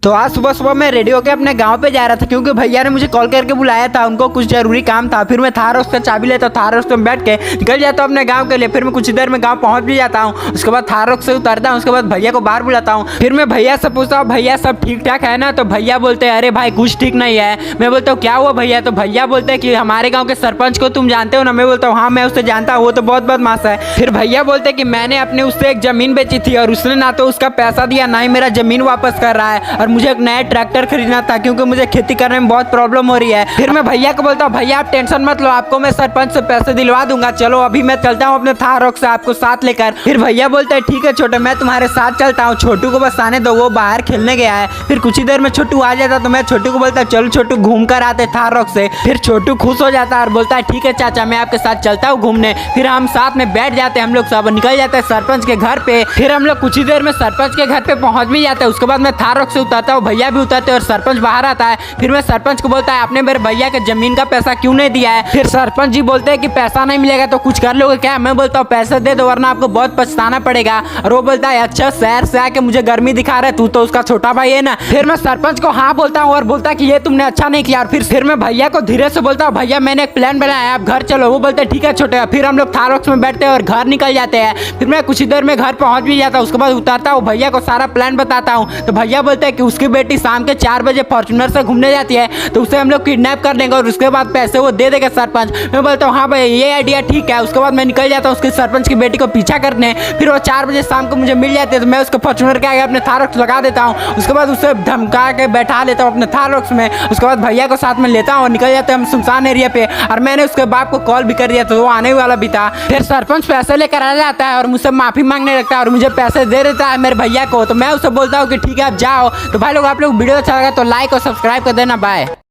तो आज सुबह सुबह मैं रेडी होकर अपने गांव पे जा रहा था क्योंकि भैया ने मुझे कॉल करके बुलाया था, उनको कुछ जरूरी काम था। फिर मैं थार उसका चाबी लेता हूँ, थार में बैठ के निकल जाता हूँ अपने गांव के लिए। फिर मैं कुछ देर में गांव पहुंच भी जाता हूँ। उसके बाद थार से उतरता हूँ, उसके बाद भैया को बाहर बुलाता हूँ। फिर मैं भैया से पूछता हूँ भैया सब ठीक ठाक है ना? तो भैया बोलते हैं अरे भाई कुछ ठीक नहीं है। मैं बोलता हूँ क्या हुआ भैया? तो भैया बोलते हैं कि हमारे गाँव के सरपंच को तुम जानते हो ना? मैं बोलता हूँ हाँ मैं उसे जानता हूँ, वो तो बहुत बदमाश है। फिर भैया बोलते हैं कि मैंने अपने उससे एक जमीन बेची थी और उसने ना तो उसका पैसा दिया ना ही मेरा जमीन वापस कर रहा है, और मुझे एक नया ट्रैक्टर खरीदना था क्योंकि मुझे खेती करने में बहुत प्रॉब्लम हो रही है। फिर मैं भैया को बोलता हूँ भैया आप टेंशन मत लो, आपको मैं सरपंच से पैसे दिलवा दूंगा, चलो अभी मैं चलता हूँ अपने थार रॉक से आपको साथ लेकर। फिर भैया बोलते हैं ठीक है छोटे मैं तुम्हारे साथ चलता हूँ, छोटू को बस आने दो, वो बाहर खेलने गया है। फिर कुछ ही देर में छोटू आ जाता तो मैं छोटू को बोलता चलो छोटू घूम कर आते थार रॉक से। फिर छोटू खुश हो जाता है और बोलता है ठीक है चाचा मैं आपके साथ चलता हूँ घूमने। फिर हम साथ में बैठ जाते हैं, हम लोग सब निकल जाते हैं सरपंच के घर पे। फिर हम लोग कुछ ही देर में सरपंच के घर पे पहुंच भी जाते हैं। उसके बाद मैं थार रॉक से उतरता हूँ, भैया भी उतरते हैं और सरपंच बाहर आता है। फिर मैं सरपंच को बोलता है आपने मेरे भैया के जमीन का पैसा क्यों नहीं दिया है? फिर सरपंच जी बोलते हैं कि पैसा नहीं मिलेगा तो कुछ कर लोगे क्या? मैं बोलता हूँ पैसा दे दो वरना आपको बहुत पछताना पड़ेगा। और वो बोलता है अच्छा शहर से आके मुझे गर्मी दिखा रहा है, तू तो उसका छोटा भाई है ना? फिर मैं सरपंच को हाँ बोलता हूँ और बोलता है कि ये तुमने अच्छा नहीं किया। फिर मैं भैया को धीरे से बोलता हूँ भैया मैंने एक प्लान बनाया है आप घर चलो। वो बोलते हैं ठीक है छोटे। फिर हम लोग थार रॉक्स में बैठते हैं और घर निकल जाते हैं। फिर मैं कुछ ही देर में घर पहुंच भी जाता हूँ। उसके बाद उतरता हूँ, भैया को सारा प्लान बताता हूँ। तो भैया बोलते हैं कि उसकी बेटी शाम के 4 बजे फॉर्चुनर से घूमने जाती है तो उसे हम लोग किडनैप कर लेंगे और उसके बाद पैसे वो दे देगा सरपंच। मैं बोलता हूँ हाँ भाई ये आइडिया ठीक है। उसके बाद मैं निकल जाता हूँ उसके सरपंच की बेटी को पीछा करने। फिर वो 4 बजे शाम को मुझे मिल जाती है तो मैं उसको फॉर्चुनर के आगे अपने थार रॉक्स लगा देता हूँ। उसके बाद उसे धमका के बैठा लेता हूँ अपने थार रॉक्स में। उसके बाद भैया को साथ में लेता हूँ और निकल जाते हैं हम सुनसान एरिया पे। और मैंने उसके बाप को कॉल भी कर दिया तो वो आने वाला भी था। फिर सरपंच पैसे लेकर आ जाता है और मुझसे माफी मांगने लगता है और मुझे पैसे दे देता है मेरे भैया को। तो मैं उसे बोलता हूँ कि ठीक है आप जाओ। तो भाई लोग आप लोग वीडियो अच्छा लगा तो लाइक और सब्सक्राइब कर देना। बाय।